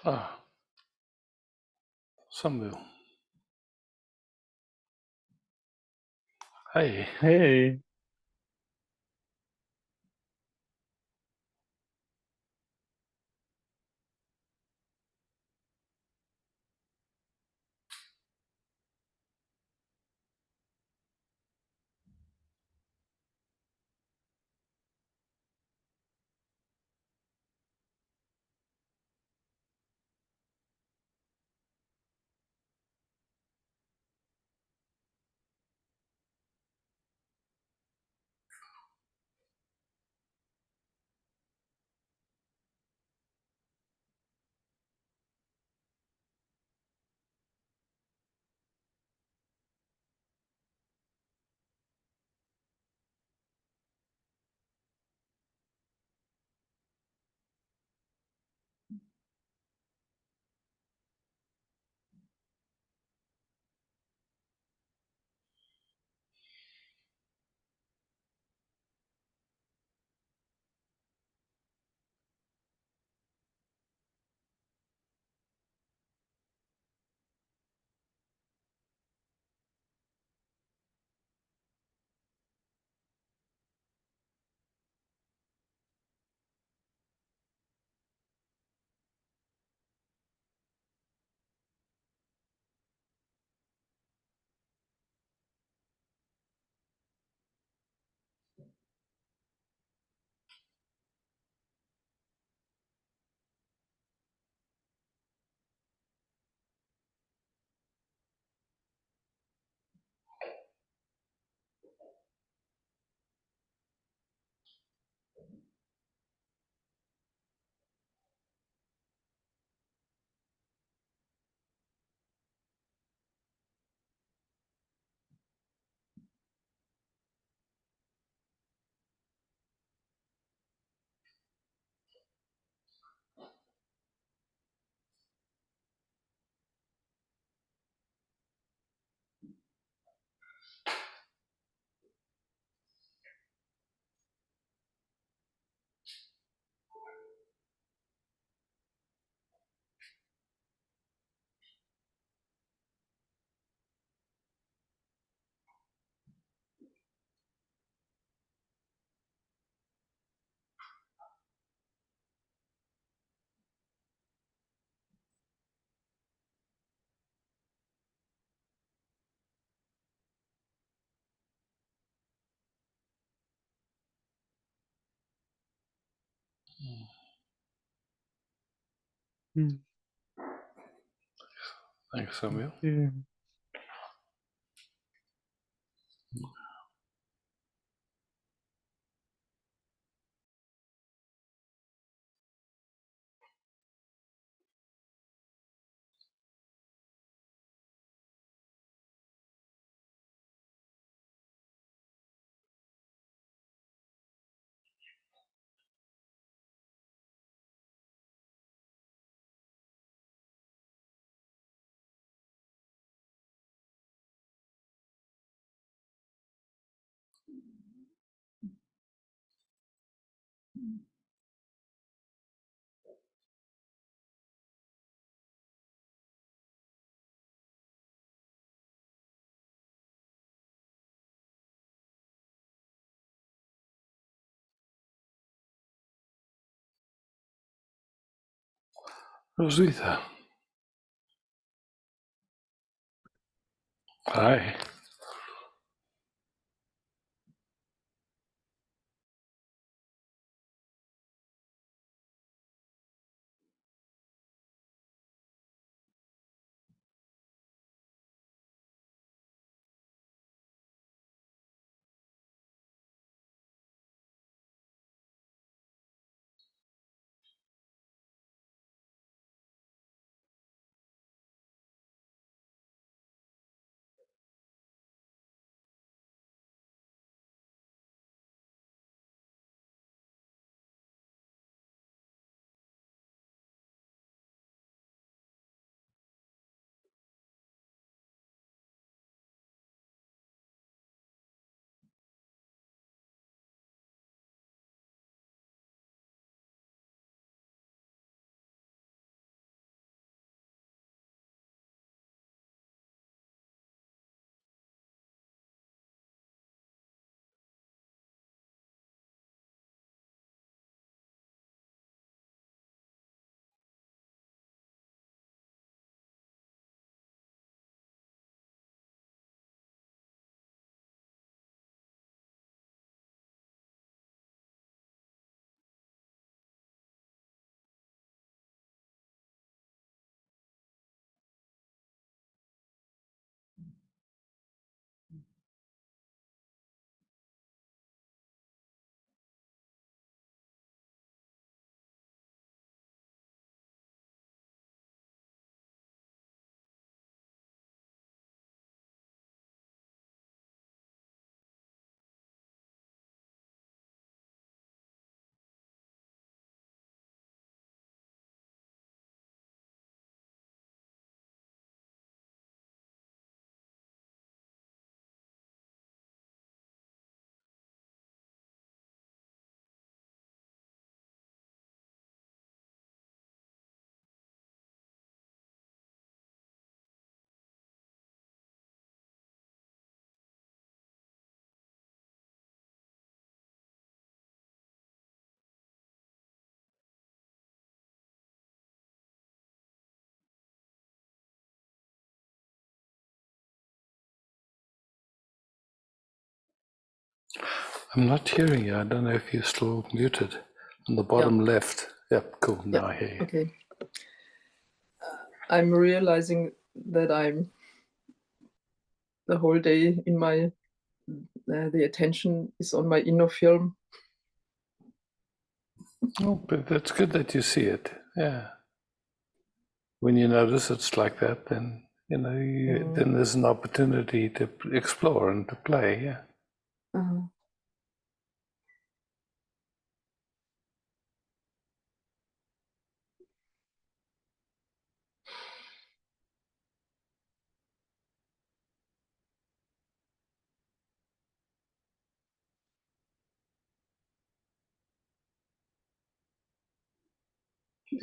Ah, Samuel. Hey. Hey, mm, Thanks, Samuel. yeah. Roswitha. Hi. I'm not hearing you. I don't know if you're still muted. On the Yeah. bottom left. Yep, cool. Yeah. Now I hear you. Okay. I'm realizing that I'm the whole day in my the attention is on my inner film. Oh, but that's good that you see it. Yeah. When you notice it's like that, then then there's an opportunity to explore and to play. Yeah. Uh,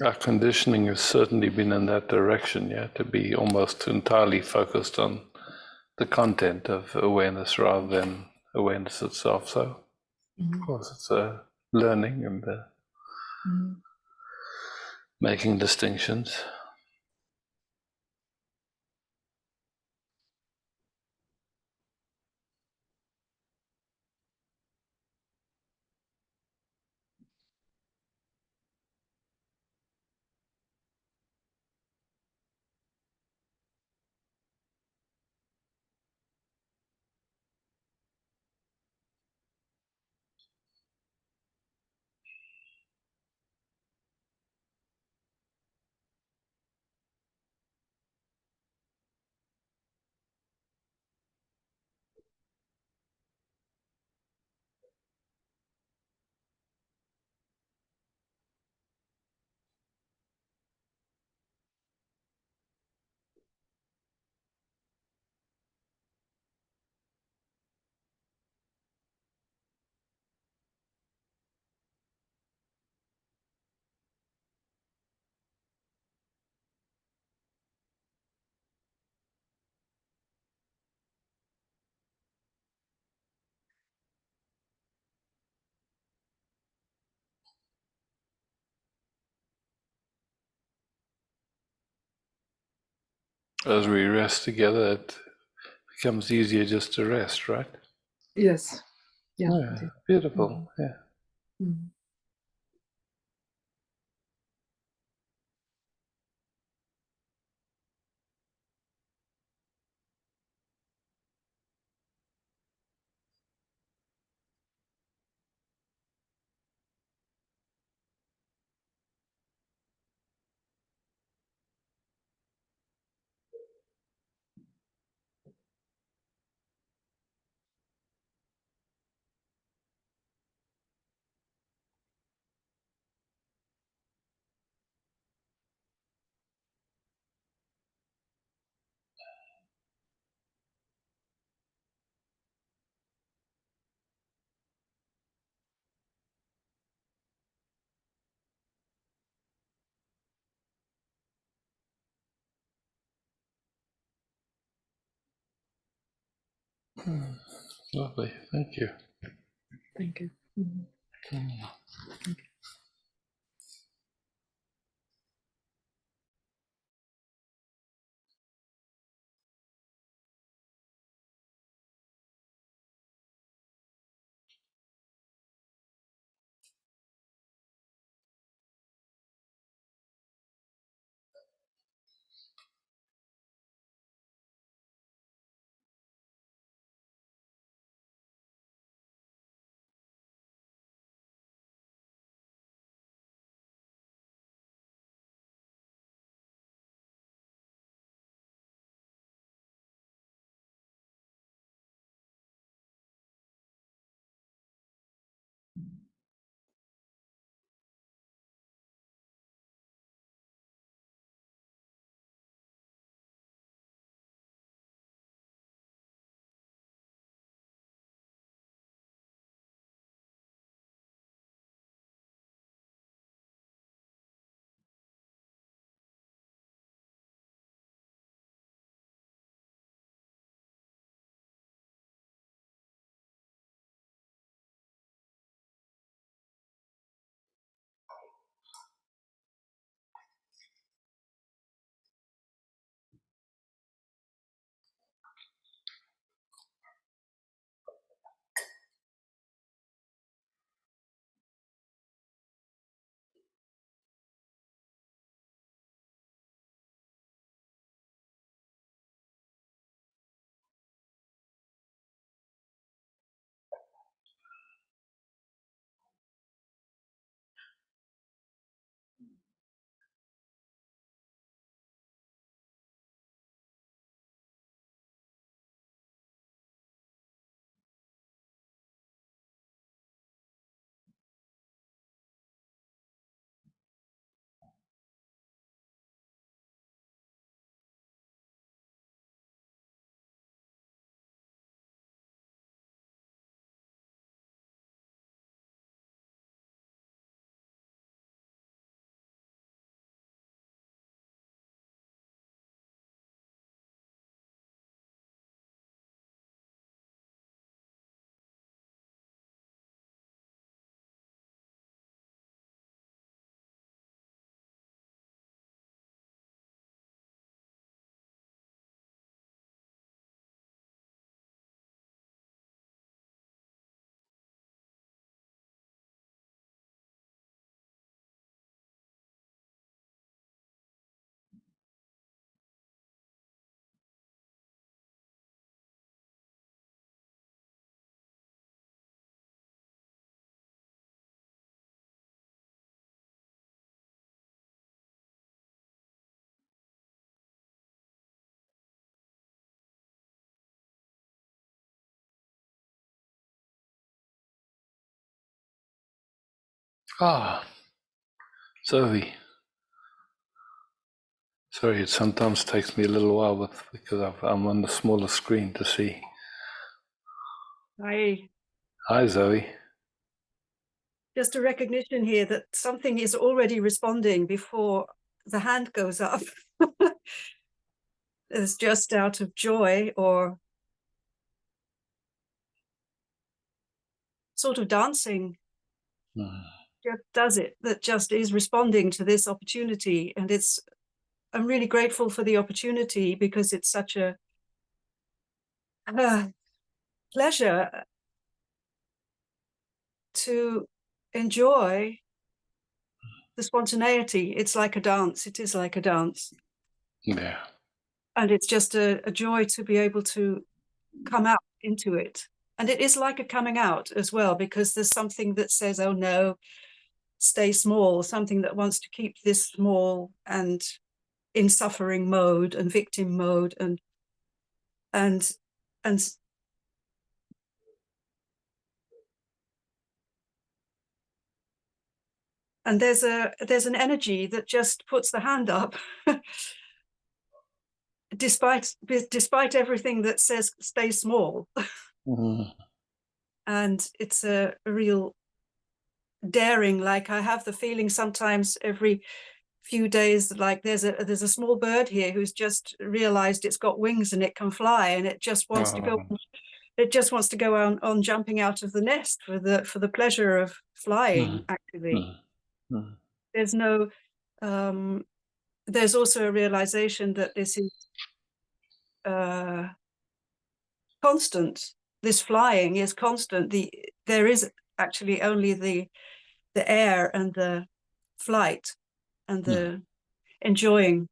Our conditioning has certainly been in that direction, yeah, to be almost entirely focused on the content of awareness rather than awareness itself. So, of course, it's a learning and making distinctions. As we rest together, it becomes easier just to rest, right? yes. Yeah. Yeah, beautiful. Yeah. Mm. Lovely. Thank you. Thank you. Mm. Ah, Zoe. Sorry, it sometimes takes me a little while because I'm on the smaller screen to see. Hi. Hi, Zoe. Just a recognition here that something is already responding before the hand goes up. It's just out of joy or sort of dancing. Just does it, that just is responding to this opportunity. And I'm really grateful for the opportunity because it's such a pleasure to enjoy the spontaneity. It's like a dance. It is like a dance. Yeah. And it's just a joy to be able to come out into it. And it is like a coming out as well, because there's something that says, oh no, stay small, something that wants to keep this small and in suffering mode and victim mode and and there's an energy that just puts the hand up despite everything that says stay small. And it's a real daring. Like I have the feeling sometimes every few days, like there's a small bird here who's just realized it's got wings and it can fly, and it just wants to go on jumping out of the nest for the pleasure of flying. Actually, there's no there's also a realization that this is constant. This flying is constant. There is actually only the air and the flight and the enjoying.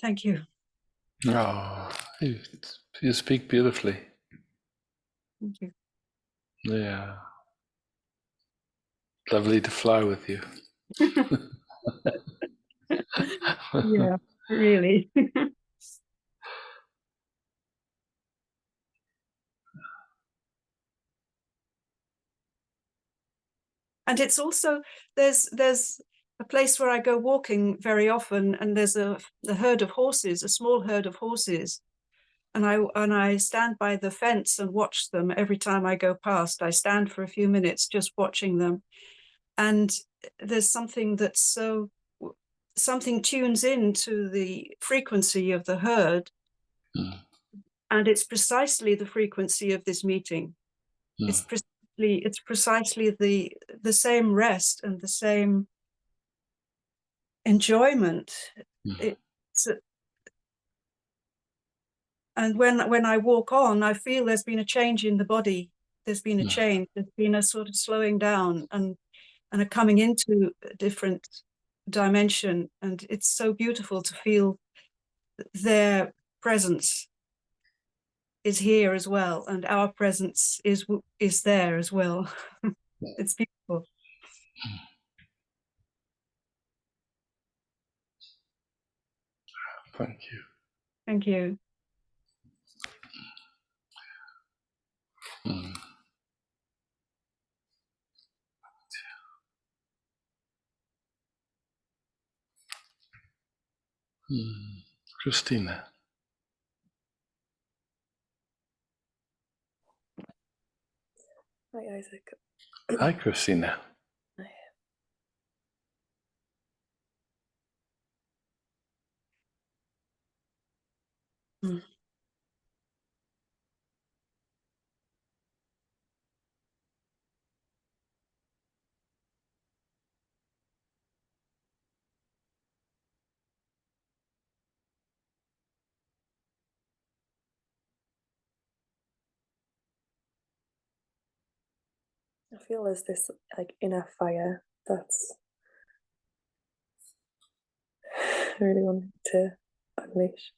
Thank you. Oh, you speak beautifully. Thank you. Yeah. Lovely to fly with you. Yeah, really. And it's also there's a place where I go walking very often, and there's a herd of horses, a small herd of horses, and I stand by the fence and watch them every time I go past. I stand for a few minutes just watching them, and there's something something tunes in to the frequency of the herd, and it's precisely the frequency of this meeting. It's precisely the same rest and the same enjoyment. And when I walk on, I feel there's been a change in the body. There's been a change. There's been a sort of slowing down and a coming into a different dimension. And it's so beautiful to feel their presence is here as well, and our presence is there as well. It's beautiful. Thank you. Thank you. Christina. Hi, Isaac. Hi, Christina. Hi. I feel there's this like inner fire that's I really wanted to unleash.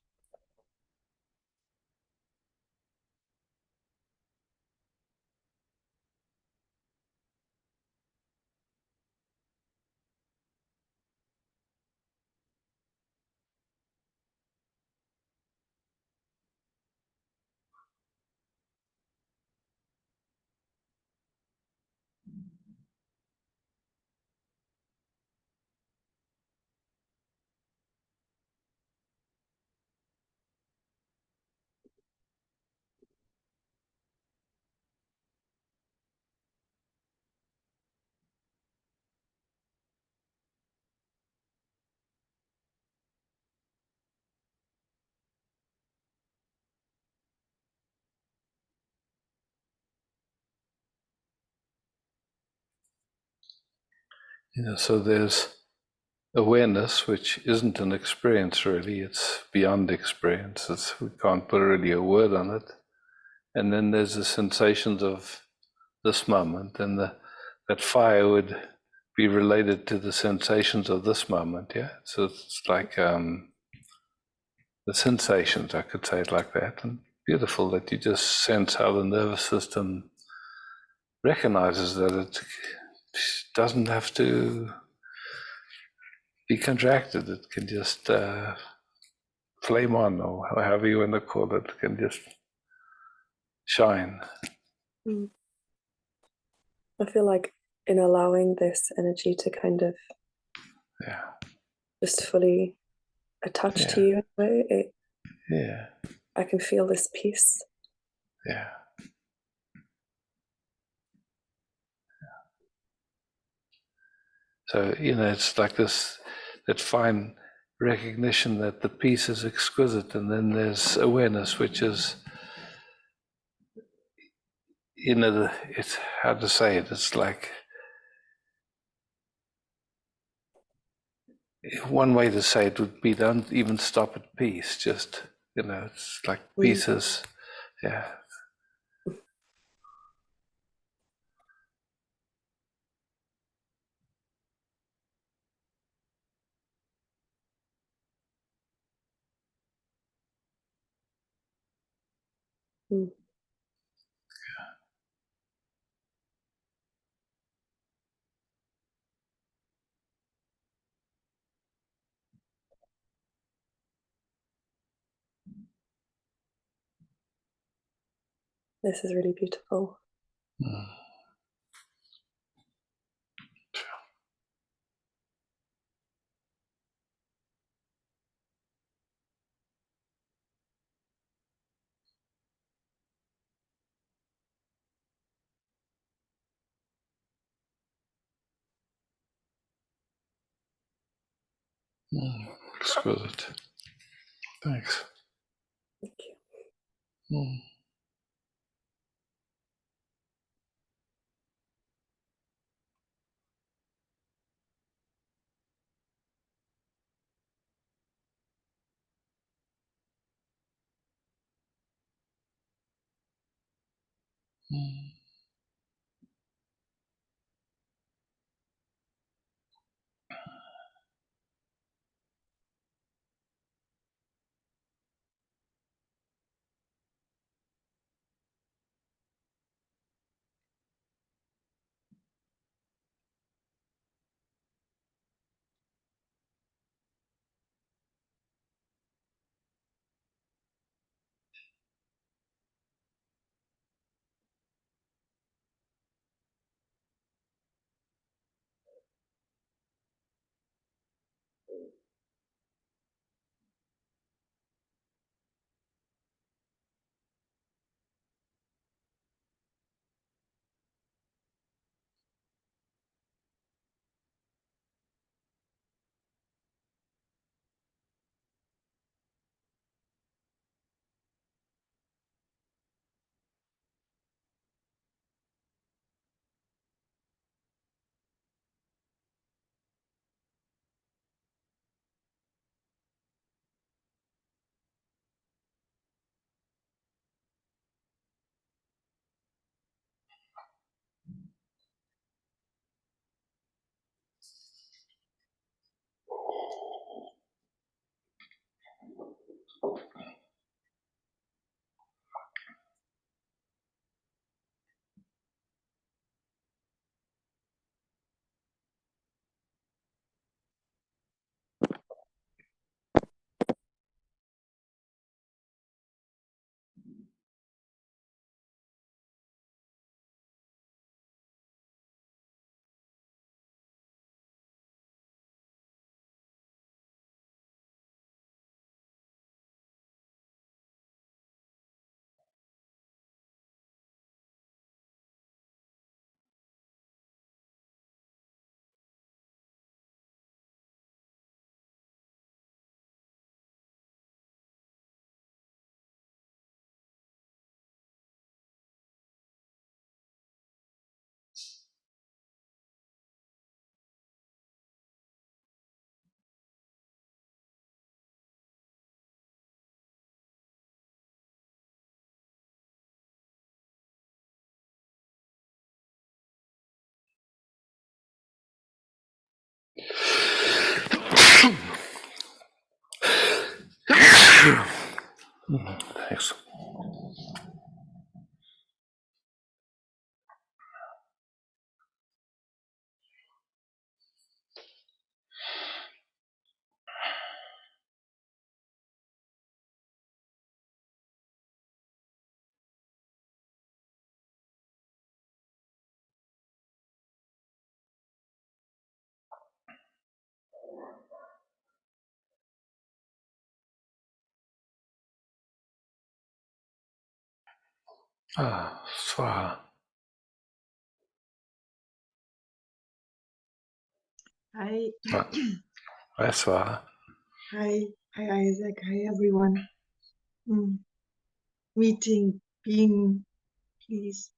So there's awareness, which isn't an experience really, it's beyond experience. We can't put really a word on it. And then there's the sensations of this moment, and that fire would be related to the sensations of this moment, yeah? So it's like the sensations, I could say it like that. And beautiful that you just sense how the nervous system recognizes that it doesn't have to be contracted. It can just flame on, or however you want to call it, can just shine. Mm. I feel like in allowing this energy to kind of just fully attach to you in a way, I can feel this peace. Yeah. So, it's like this, that fine recognition that the piece is exquisite, and then there's awareness, which is, it's how to say it, it's like, one way to say it would be don't even stop at peace, just, it's like pieces, yeah. Mm. This is really beautiful. Mm. Exquisite. Thanks. Thank you. Mm. Mm. Thanks. Swaha. Hi, Hi, Swaha. hi, hi Isaac, hi everyone. Mm, Meeting, being, please.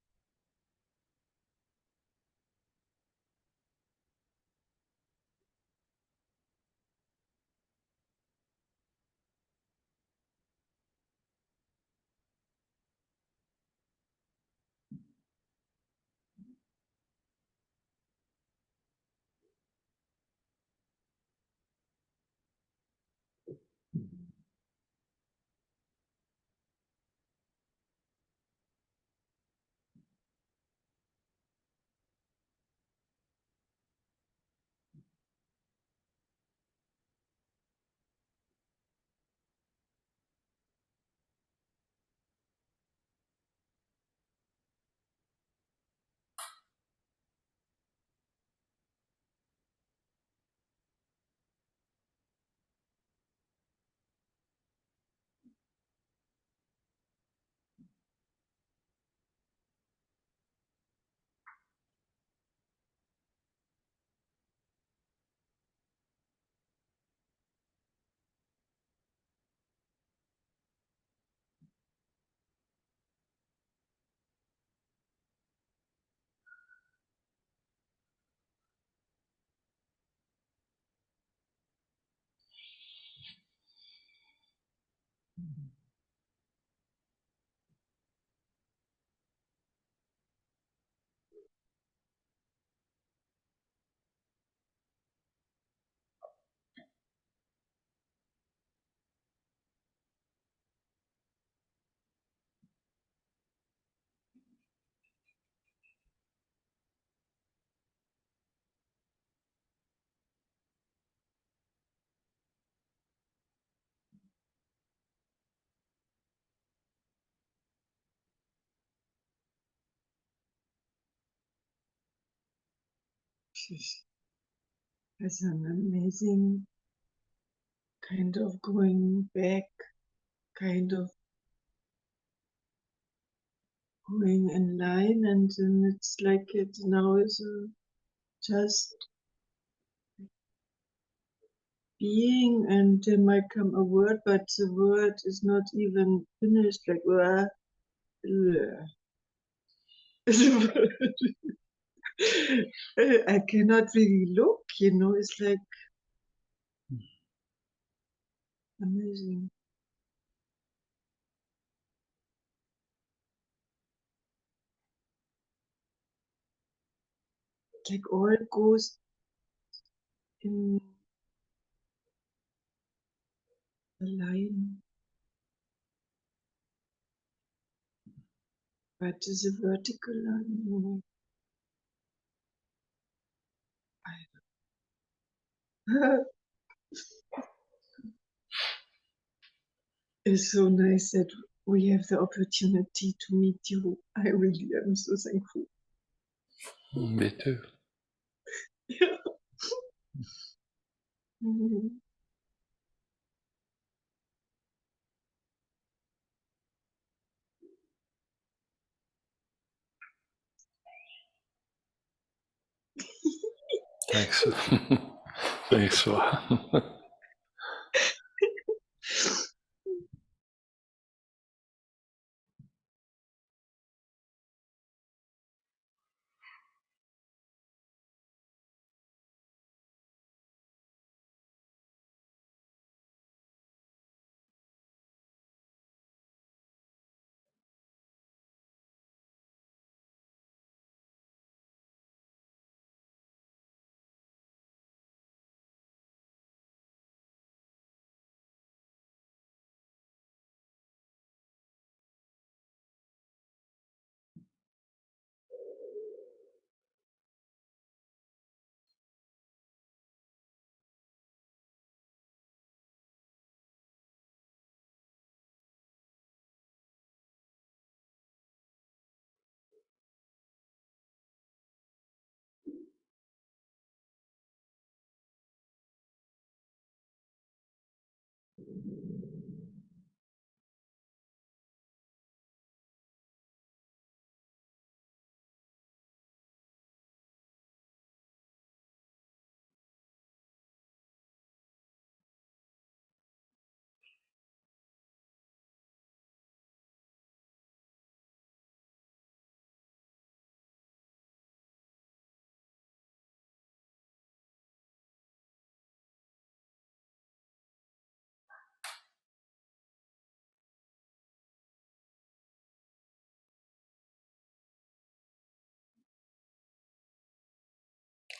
It's an amazing kind of going back, kind of going in line, and then it's like it now is just being, and there might come a word, but the word is not even finished, like, I cannot really look, it's like amazing. Like all goes in a line, but it's a vertical line. It's so nice that we have the opportunity to meet you. I really am so thankful. Me too. Yeah. Mhm. Thanks. Thanks, Swaha.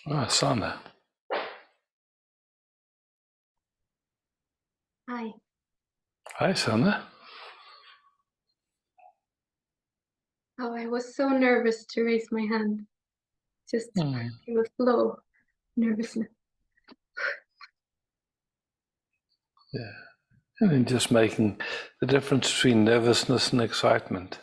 Ah, Sana. Hi. Hi, Sana. Oh, I was so nervous to raise my hand. Just Hmm. it was low nervousness. Yeah. And then just making the difference between nervousness and excitement.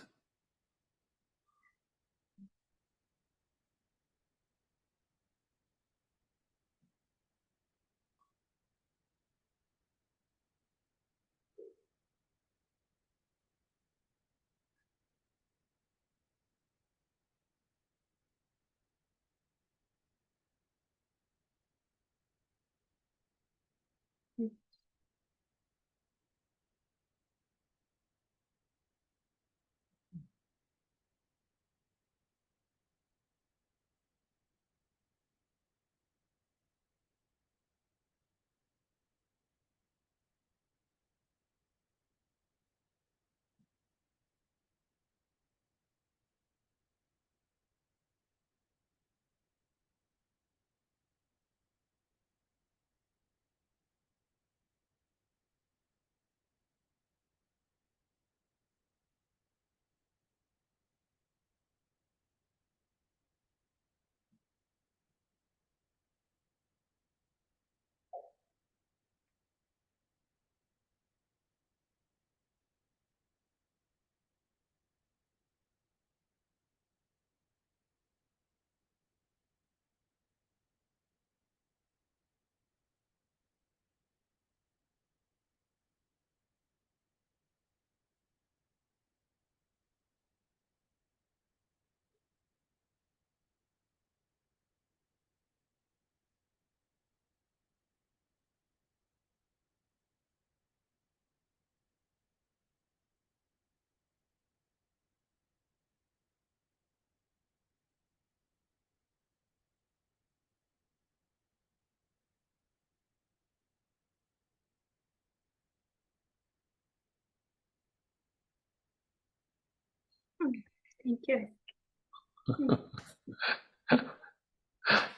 Thank you.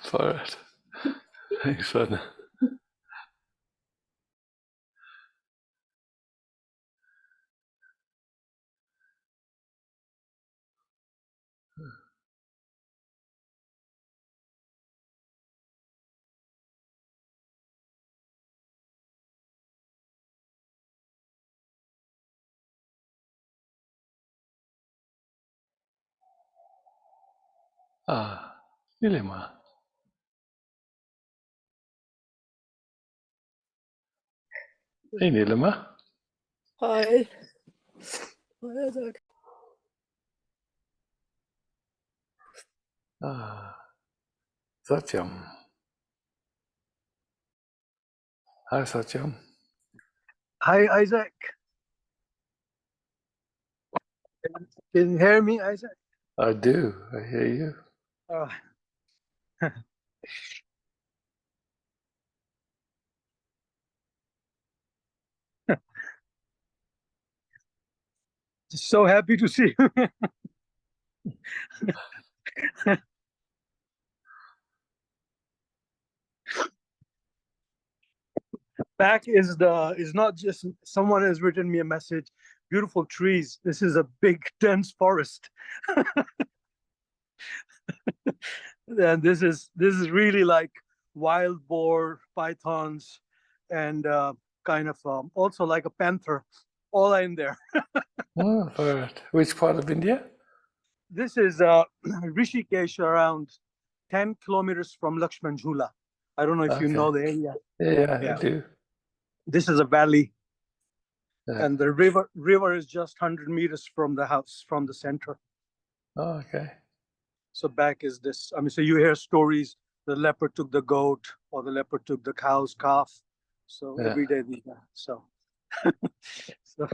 For it. Thanks, Sana. Ah, Nilima. Hey, Nilima. Hi. Hi, Isaac. Ah, Satyam. Hi, Satyam. Hi, Isaac. Can you hear me, Isaac? I do. I hear you. Uh, just so happy to see you. Back is not just someone has written me a message. Beautiful trees. This is a big dense forest, and this is really like wild boar, pythons, and kind of also like a panther, all in there. Oh, for it. Which part of India? This is Rishikesh, around 10 kilometers from Lakshman Jhula. I don't know if you Okay. know the area. Yeah, I Yeah. do. This is a valley, Yeah. and the river is just 100 meters from the house, from the center. Oh, okay. So back is this. I mean, so you hear stories, the leopard took the goat, or the leopard took the cow's calf. So Yeah. every day, so. So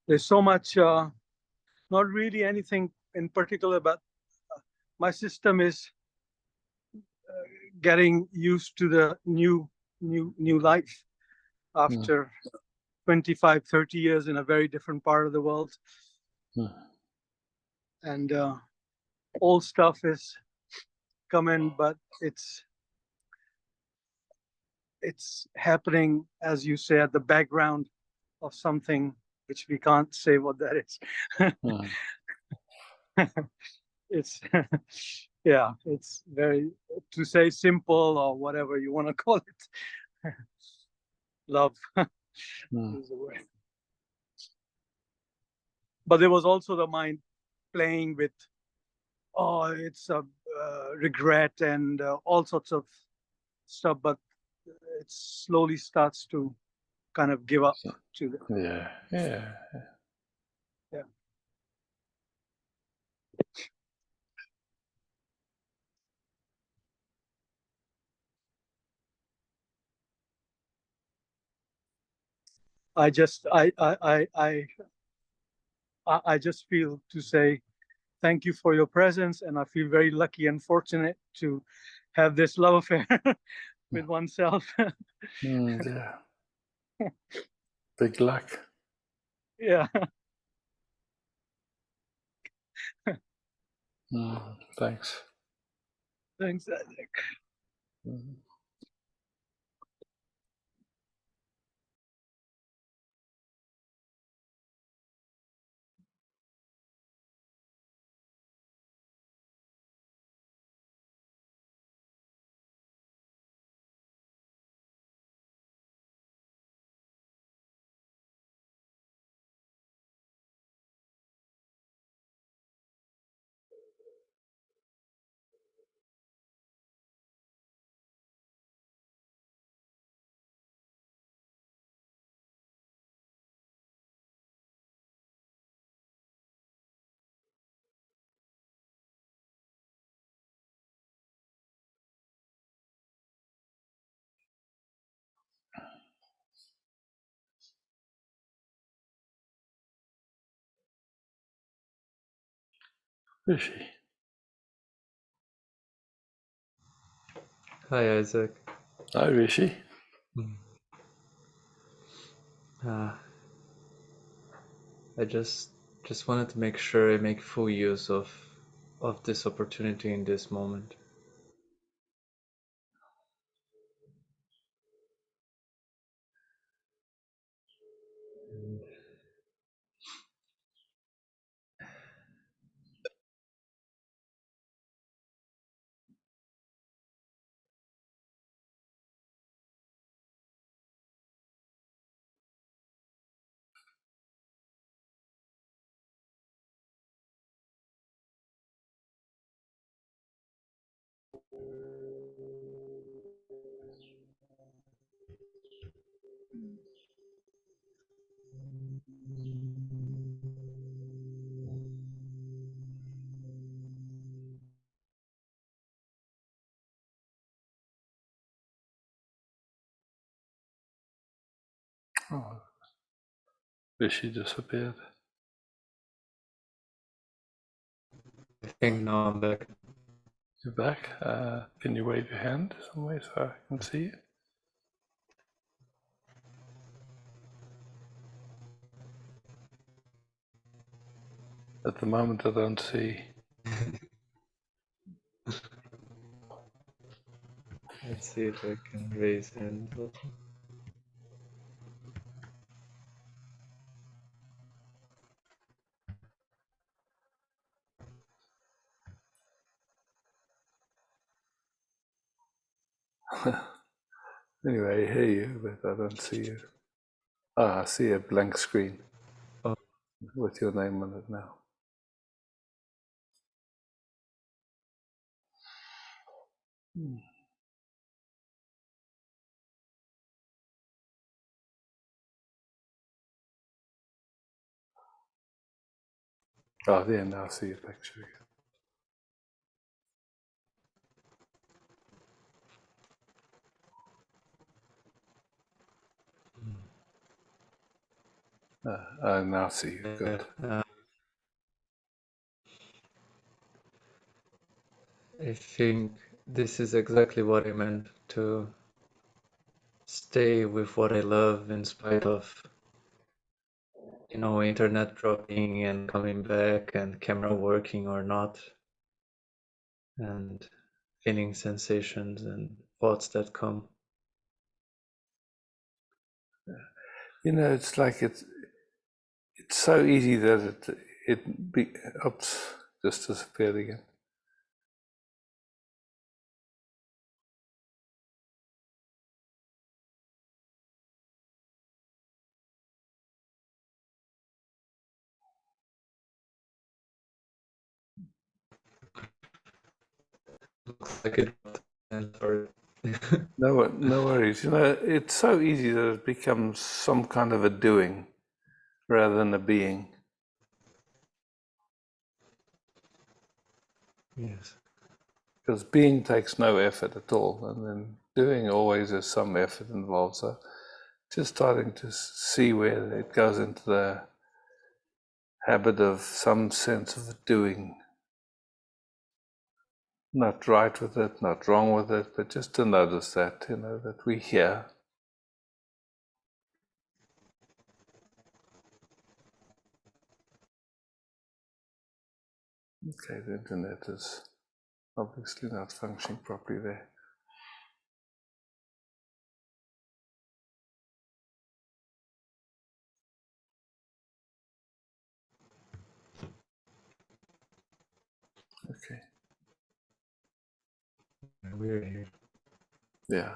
there's so much, not really anything in particular, but my system is getting used to the new life. after 25, 30 years in a very different part of the world. And old stuff is coming, but it's happening, as you say, at the background of something which we can't say what that is. It's yeah, it's very, to say simple or whatever you want to call it. Love is the word. But there was also the mind playing with, oh, it's a regret and all sorts of stuff, but it slowly starts to kind of give up to the, Yeah. yeah. I just feel to say thank you for your presence, and I feel very lucky and fortunate to have this love affair with oneself. Yeah. Big luck. Yeah. Thanks. Thanks, Isaac. Rishi. Hi, Isaac. Hi, Rishi. I just wanted to make sure I make full use of this opportunity in this moment. Oh, Rishi disappeared. I think now I'm back. You're back. Can you wave your hand some way so I can see you? At the moment, I don't see. Let's see if I can raise hand. Anyway, I hear you, but I don't see you. I see a blank screen with your name on it now. Oh, there, now I see your picture again. I now see you. Good. I think this is exactly what I meant to stay with what I love in spite of, you know, internet dropping and coming back and camera working or not, and feeling sensations and thoughts that come. You know, it's like it's so easy that it be oops, just disappeared again. Looks like it. And sorry. No worries. You know, it's so easy that it becomes some kind of a doing rather than a being. Yes. Because being takes no effort at all, and then doing always has some effort involved. So just starting to see where it goes into the habit of some sense of doing. Not right with it, not wrong with it, but just to notice that, you know, that we're here. Okay, the internet is obviously not functioning properly there. Okay, We're here. yeah.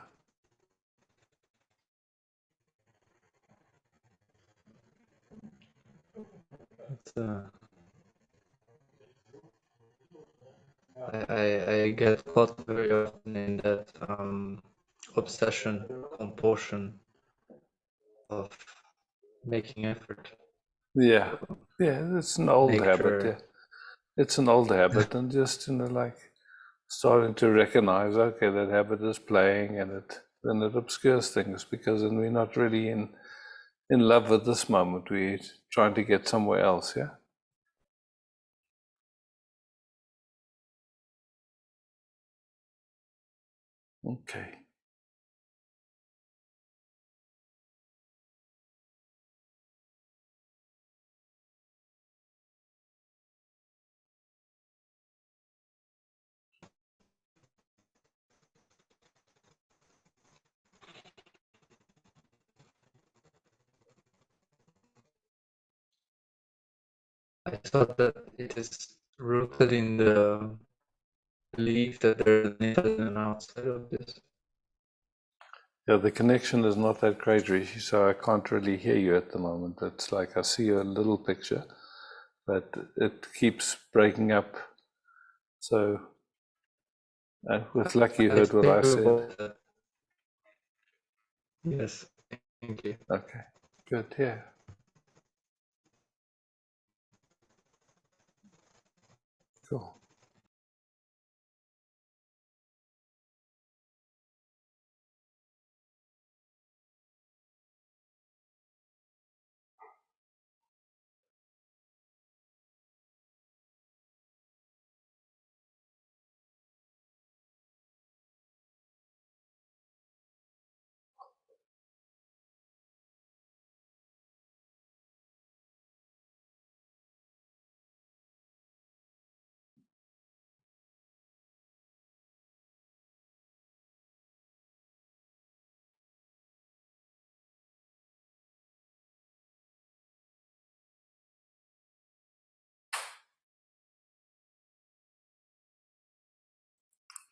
It's, I get caught very often in that obsession, compulsion of making effort. Yeah, yeah, it's an old Make habit, sure. yeah. It's an old habit, and just, you know, like starting to recognize, okay, that habit is playing, and then it obscures things, because then we're not really in love with this moment. We're trying to get somewhere else, yeah? Okay. I thought that it is rooted in the belief that there's an inside and outside of this. Yeah, the connection is not that great, Rishi, so I can't really hear you at the moment. It's like I see a little picture, but it keeps breaking up. So, with luck, you I'll heard what explain I to you said. about that. Yes, thank you. Okay, good, yeah. Cool.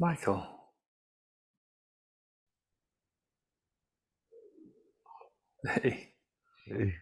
Michael. Hey. Hey.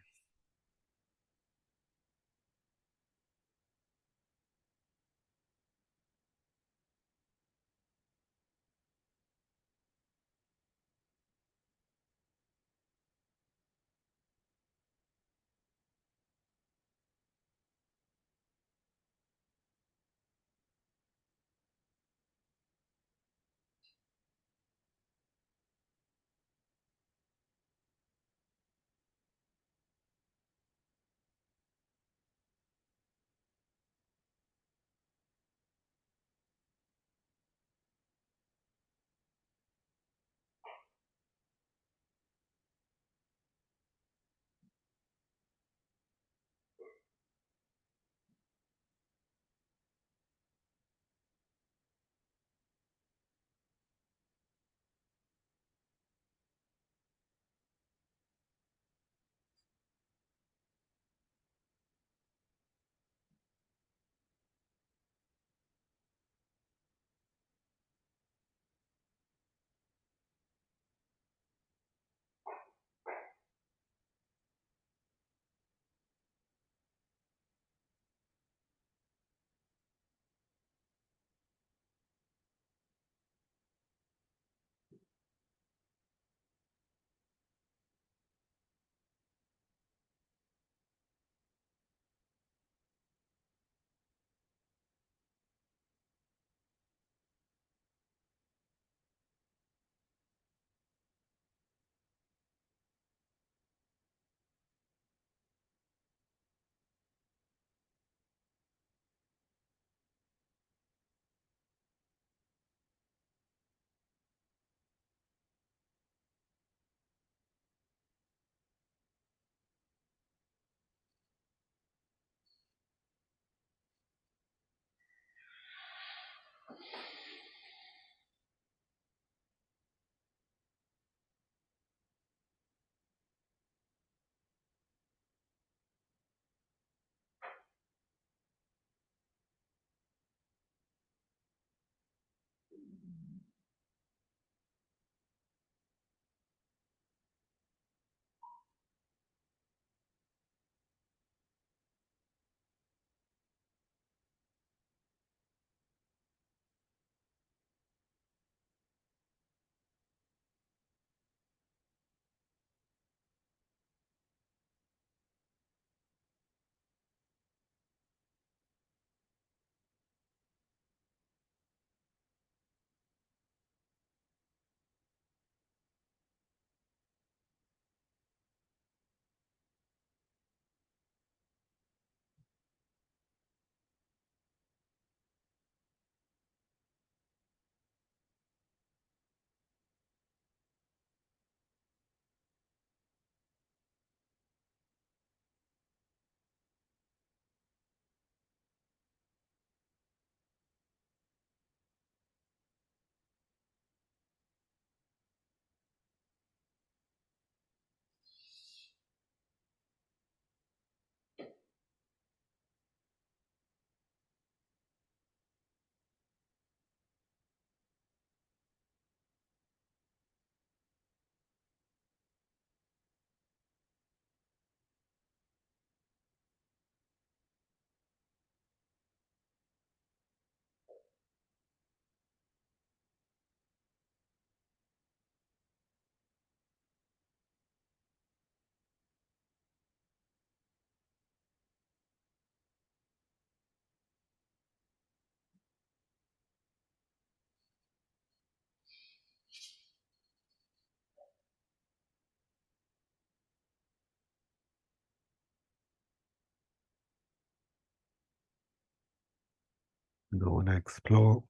when I explore,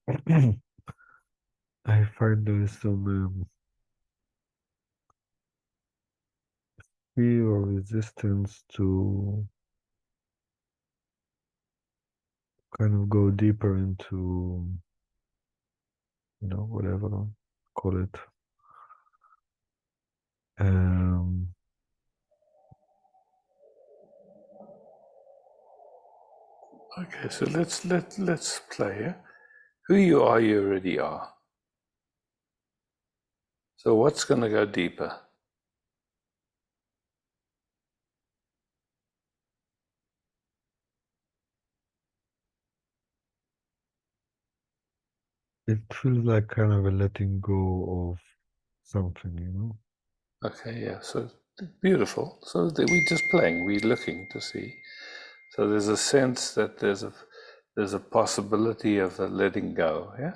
I find there is some fear or resistance to kind of go deeper into, whatever call it. Okay, so let's play. Yeah? Who you are, you already are. So what's going to go deeper? It feels like kind of a letting go of something. Okay, yeah. So beautiful. So we're just playing. We're looking to see. So there's a sense that there's a possibility of a letting go. Yeah.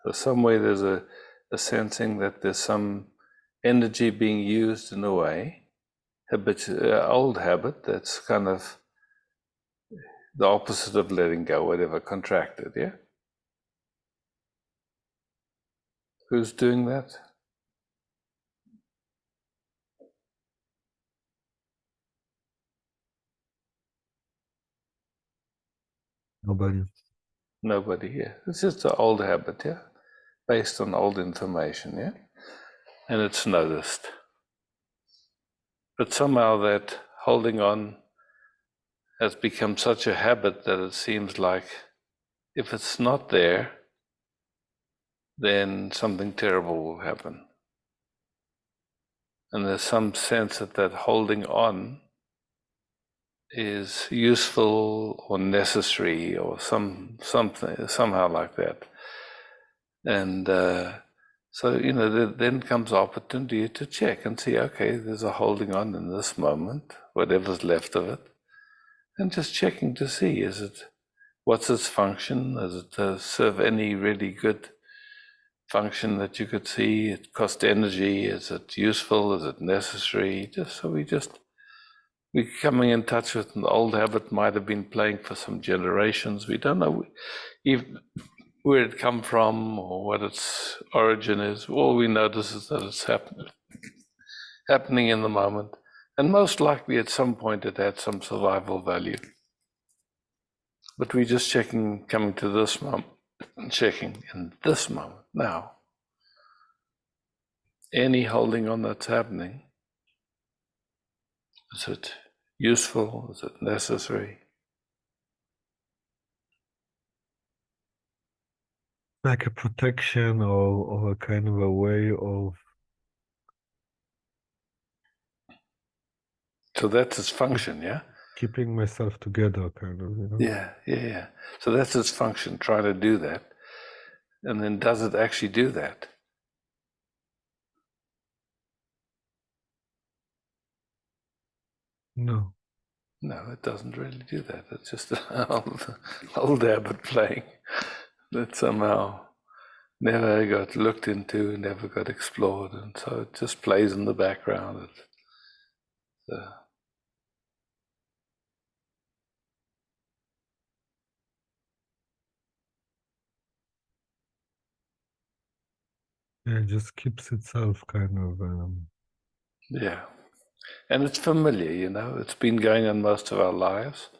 So some way there's a sensing that there's some energy being used in a way, old habit that's kind of the opposite of letting go, whatever, contracted. Yeah. Who's doing that? Nobody. Nobody here. It's just an old habit, yeah, based on old information, yeah, and it's noticed. But somehow that holding on has become such a habit that it seems like if it's not there, then something terrible will happen. And there's some sense that holding on is useful or necessary or something somehow like that. And so, then comes the opportunity to check and see, okay, there's a holding on in this moment, whatever's left of it, and just checking to see, what's its function? Does it serve any really good function that you could see? It cost energy. Is it useful? Is it necessary? We're coming in touch with an old habit, might have been playing for some generations. We don't know even where it come from or what its origin is. All we notice is that it's happening in the moment. And most likely at some point it had some survival value. But we're just coming to this moment, checking in this moment, now. Any holding on that's happening, is it useful? Is it necessary? Like a protection or a kind of a way of. So that's its function, yeah? Keeping myself together, kind of. Yeah. So that's its function, try to do that. And then does it actually do that? No. No, it doesn't really do that. It's just an old habit playing that somehow never got looked into, never got explored, and so it just plays in the background. Yeah, it just keeps itself kind of. Yeah, and it's familiar, it's been going on most of our lives,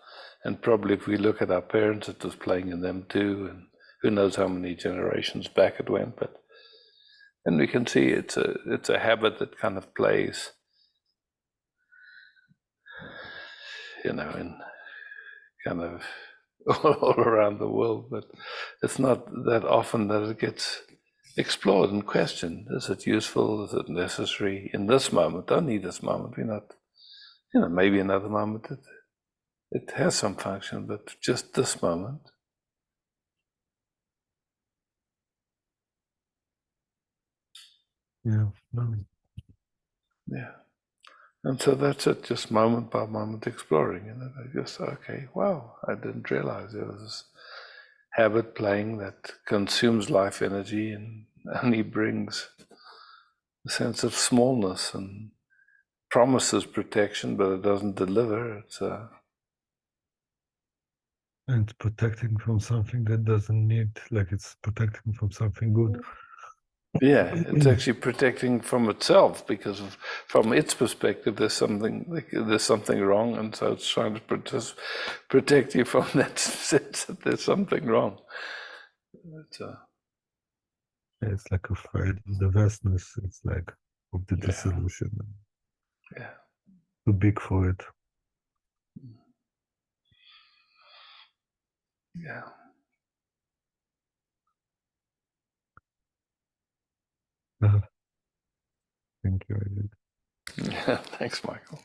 and probably if we look at our parents, it was playing in them too, and who knows how many generations back it went, but and we can see it's a habit that kind of plays, in kind of all around the world, but it's not that often that it gets explored and questioned. Is it useful? Is it necessary in this moment? Only this moment. We're not, maybe another moment it has some function, but just this moment. Yeah. No. Yeah. And so that's it, just moment by moment exploring. Just, okay, wow, I didn't realize there was this habit playing that consumes life energy and only brings a sense of smallness and promises protection, but it doesn't deliver. And protecting from something that doesn't need, like it's protecting from something good. Yeah, it's actually protecting from itself because from its perspective, there's something wrong, and so it's trying to protect you from that sense that there's something wrong. It's like afraid of the vastness. It's like of the dissolution. Yeah. Too big for it. Yeah. Thank you. I did. Yeah. Thanks, Michael.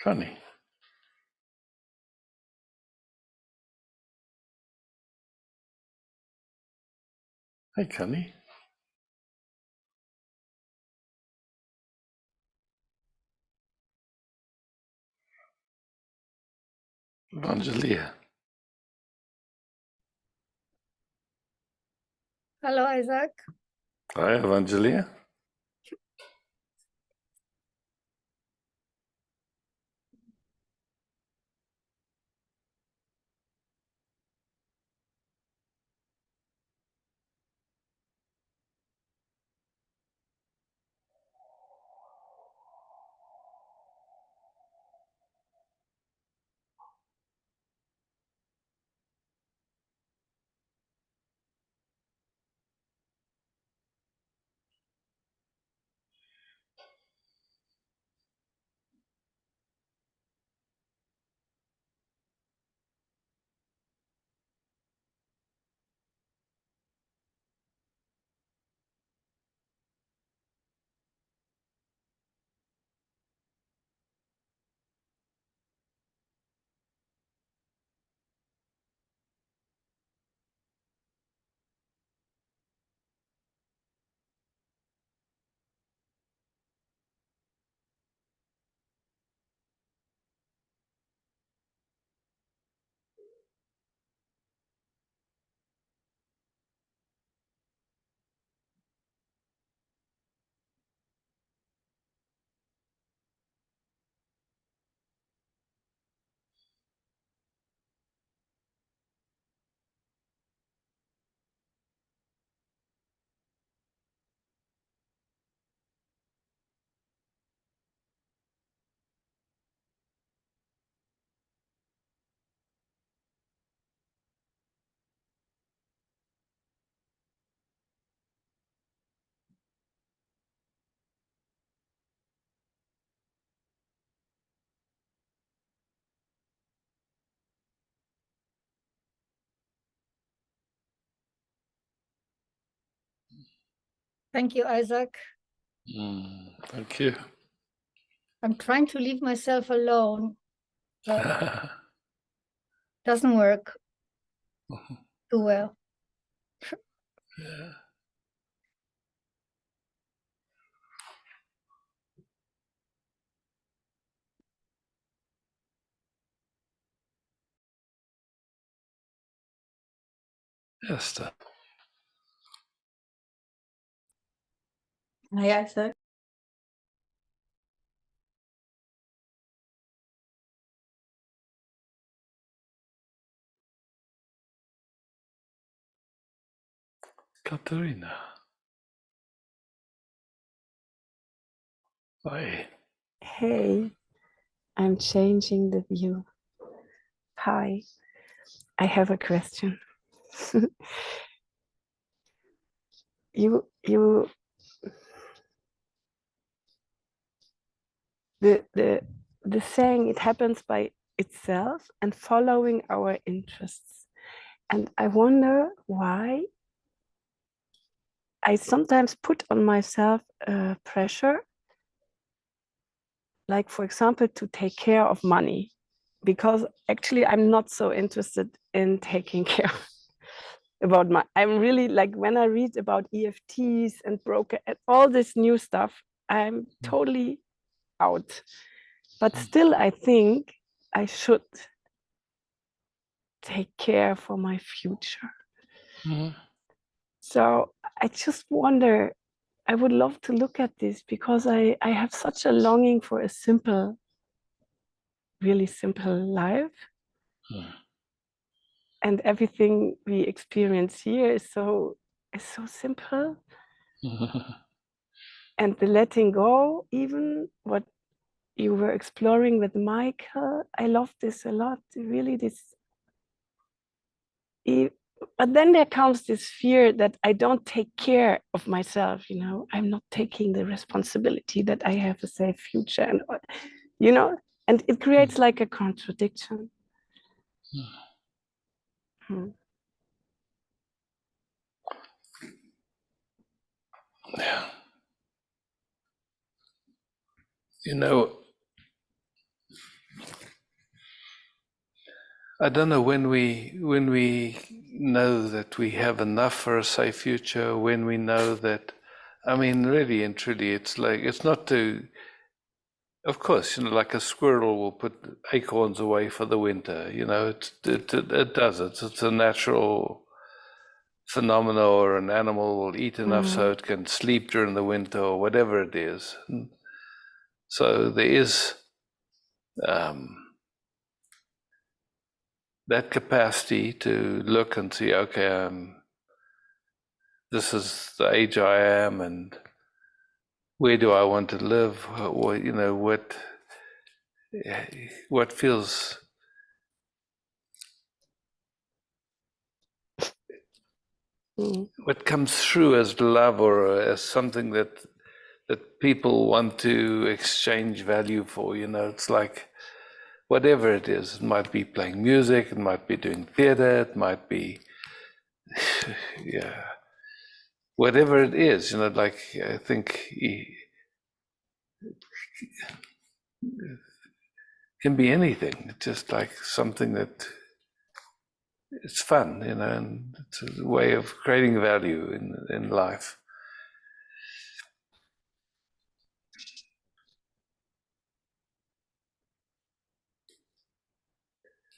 Funny. Hey, Connie. Evangelia. Hello, Isaac. Hi, Evangelia. Thank you, Isaac. Thank you. I'm trying to leave myself alone, but doesn't work too well. Yeah. Esther. Hi, Isaac. Katharina. Hi. Hey, I'm changing the view. Hi, I have a question. you the saying it happens by itself and following our interests. And I wonder why I sometimes put on myself pressure, like for example, to take care of money, because actually I'm not so interested in taking care about my, I'm really like, when I read about EFTs and broker and all this new stuff, I'm totally out. But still, I think I should take care for my future. Mhm. So I just wonder, I would love to look at this because I have such a longing for a simple, really simple life. Mm. And everything we experience here is so simple. And the letting go, even what you were exploring with Michael, I love this a lot. Really, but then there comes this fear that I don't take care of myself. You know, I'm not taking the responsibility that I have a safe future, and you know, and it creates like a contradiction. Hmm. Yeah. You know, I don't know when we know that we have enough for a safe future, when we know that, I mean, really and truly, it's like, it's not to, of course, you know, like a squirrel will put acorns away for the winter, you know, it does it. It's a natural phenomena, or an animal will eat enough so it can sleep during the winter or whatever it is. So there is that capacity to look and see, okay, this is the age I am, and where do I want to live? What, you know, what feels, what comes through as love, or as something that people want to exchange value for. You know, it's like whatever it is. It might be playing music, it might be doing theater, it might be yeah, whatever it is. You know, like I think it can be anything. It's just like something that it's fun, you know, and it's a way of creating value in life.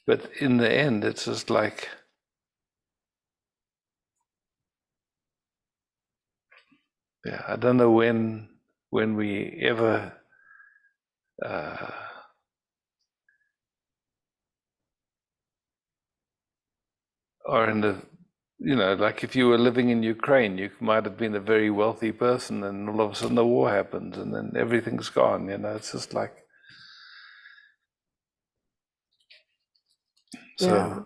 But in the end, it's just like, yeah, I don't know when we ever are in the, you know, like if you were living in Ukraine, you might have been a very wealthy person, and all of a sudden the war happens, and then everything's gone. You know, it's just like, so. Yeah.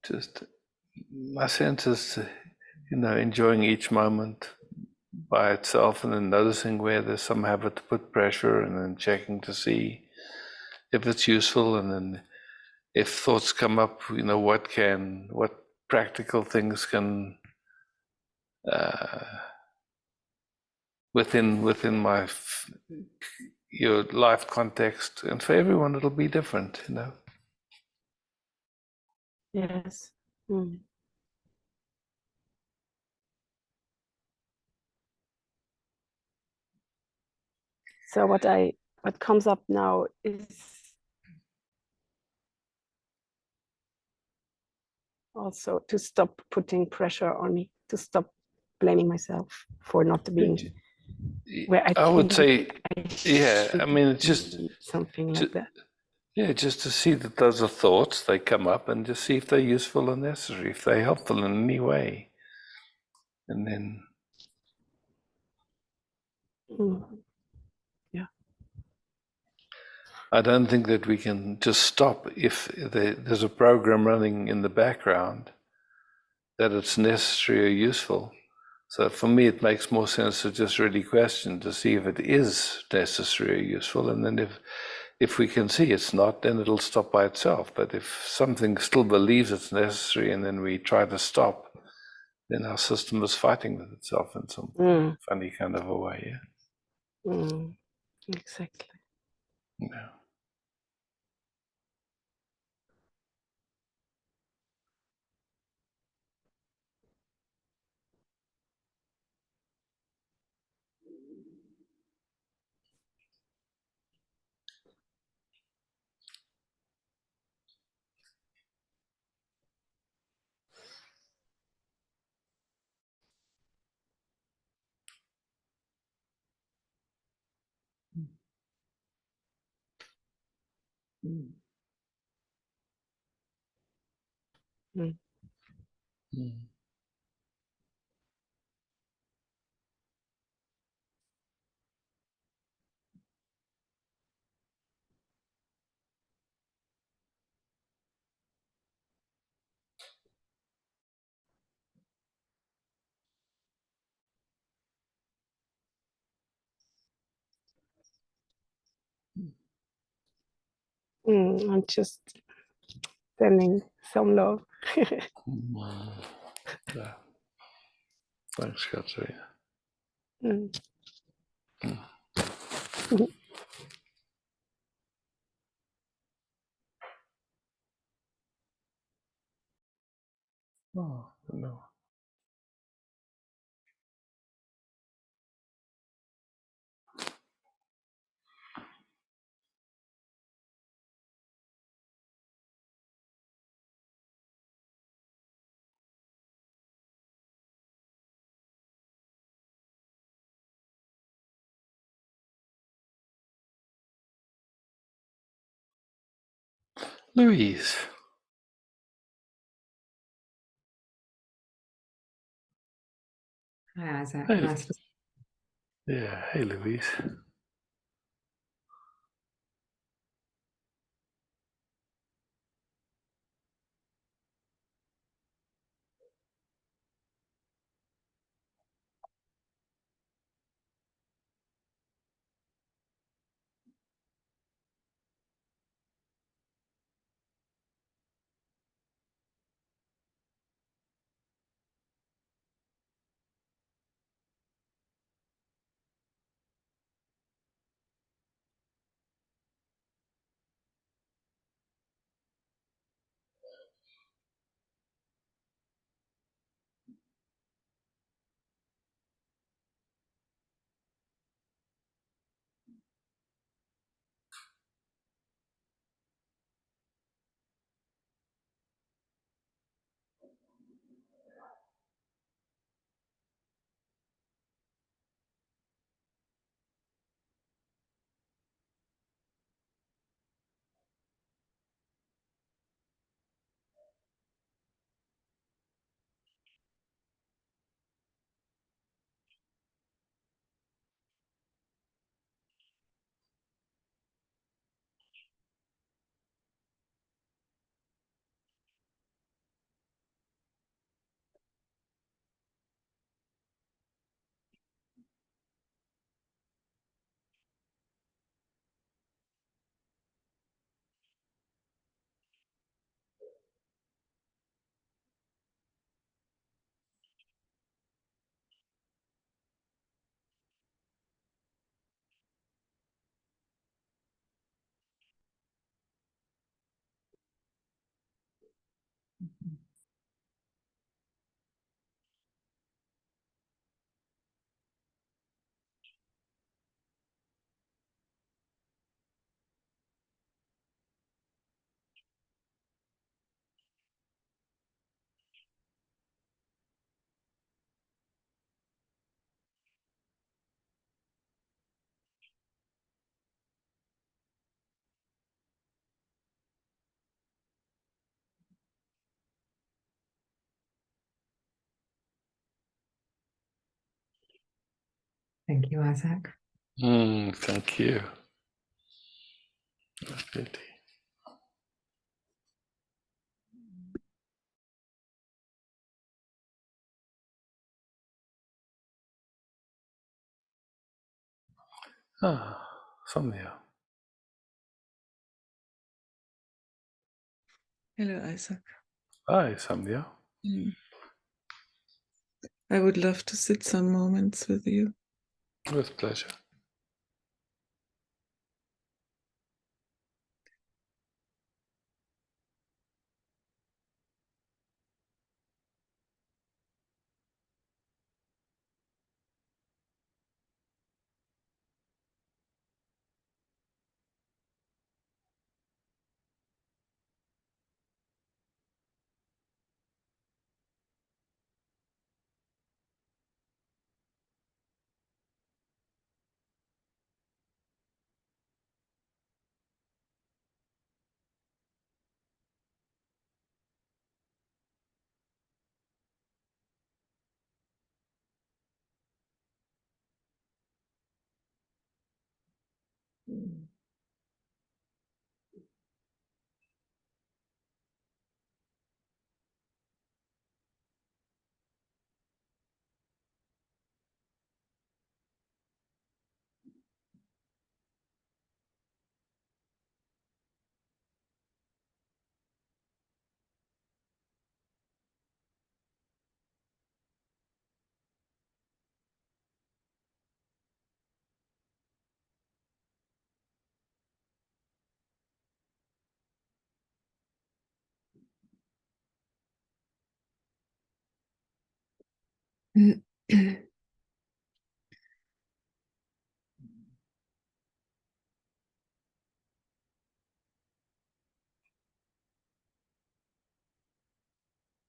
Just my sense is, you know, enjoying each moment by itself, and then noticing where there's some habit to put pressure, and then checking to see if it's useful, and then if thoughts come up, you know, what practical things can within my your life context, and for everyone it'll be different, you know. Yes. So what comes up now is also to stop putting pressure on me, to stop blaming myself for not being where I would say, yeah, I should mean, it's just be, something like that. Yeah, just to see that those are thoughts, they come up, and just see if they're useful and necessary, if they're helpful in any way. And then, Yeah. I don't think that we can just stop if there's a program running in the background that it's necessary or useful. So for me, it makes more sense to just really question to see if it is necessary or useful. And then if we can see it's not, then it'll stop by itself. But if something still believes it's necessary and then we try to stop, then our system is fighting with itself in some funny kind of a way. Yeah. Exactly. Yeah. Mm. Mm. Mm. I'm just sending some love. Mm. Yeah. Thanks, Katrina. Mm. Oh, no. Louise. Hi, Isaac. Hey. Nice to Yeah, hey, Louise. thank you, Isaac. Thank you. Pity. Ah, Sonia. Hello, Isaac. Hi, Sonia. I would love to sit some moments with you. With pleasure.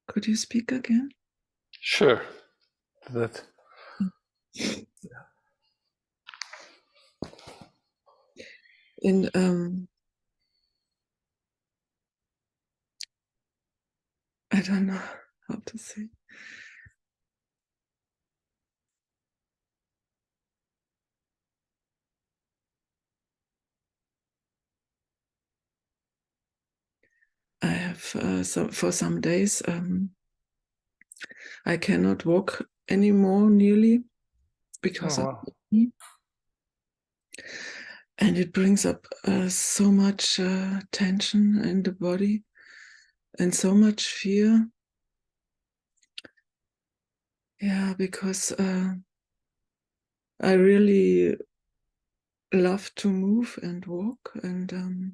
Could you speak again? Sure. That. And I don't know how to say. I have for some days I cannot walk anymore nearly because Oh, of wow. me. And it brings up so much tension in the body and so much fear. Yeah, because I really love to move and walk, and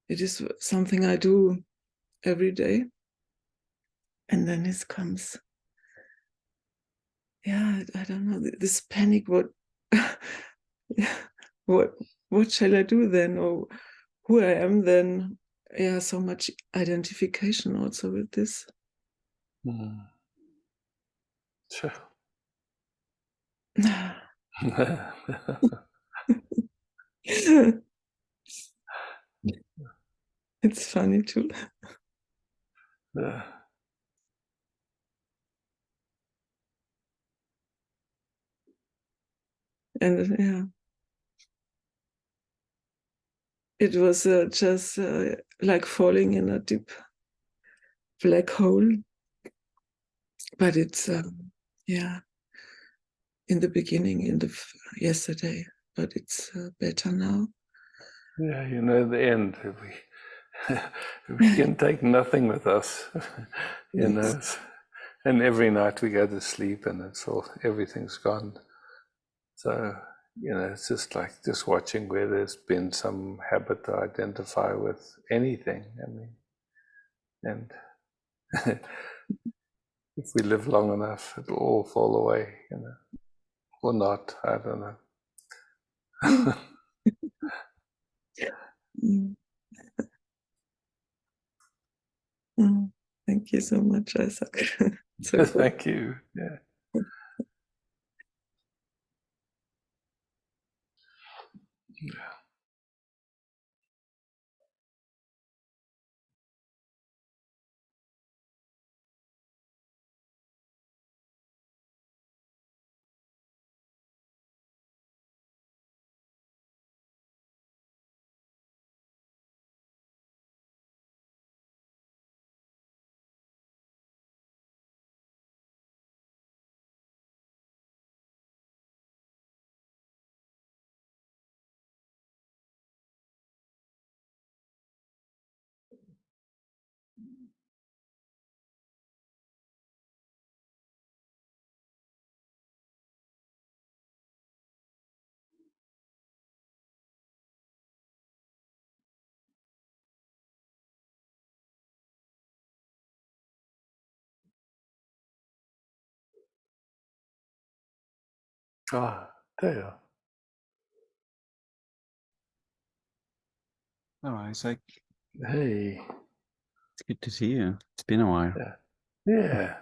it is something I do every day. And then this comes, yeah, I don't know, this panic. What shall I do then, or who I am then? Yeah, so much identification also with this. Sure. It's funny too. Yeah. And yeah, it was just like falling in a deep black hole. But it's yeah, in the beginning, yesterday, but it's better now. Yeah, you know, the end, we can take nothing with us, you know. And every night we go to sleep and everything's gone. So, you know, it's just like just watching where there's been some habit to identify with anything. I mean, and if we live long enough, it'll all fall away, you know, or not. I don't know. Thank you so much, Isaac. So good. Thank you. Yeah. Yeah. Ah, there you are. Hello, Isaac. Hey. It's good to see you. It's been a while. Yeah. Yeah.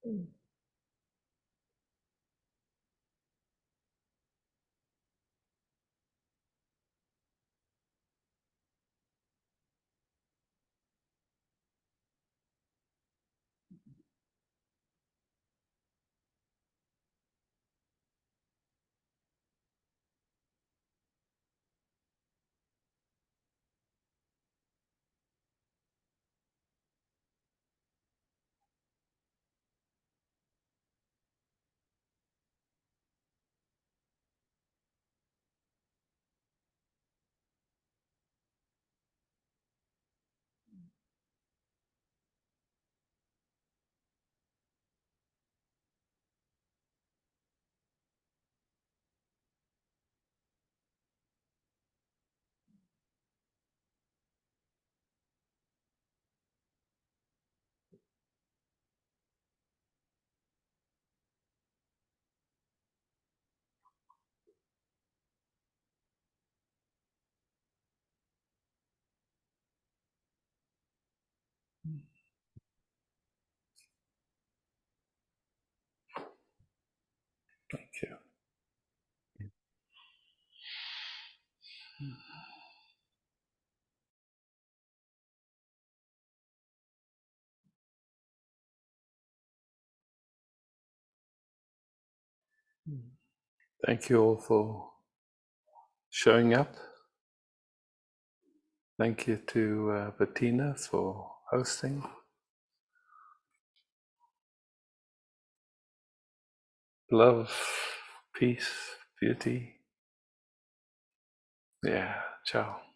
Thank you. Thank you all for showing up. Thank you to Bettina for hosting. Love, peace, beauty. Yeah, ciao.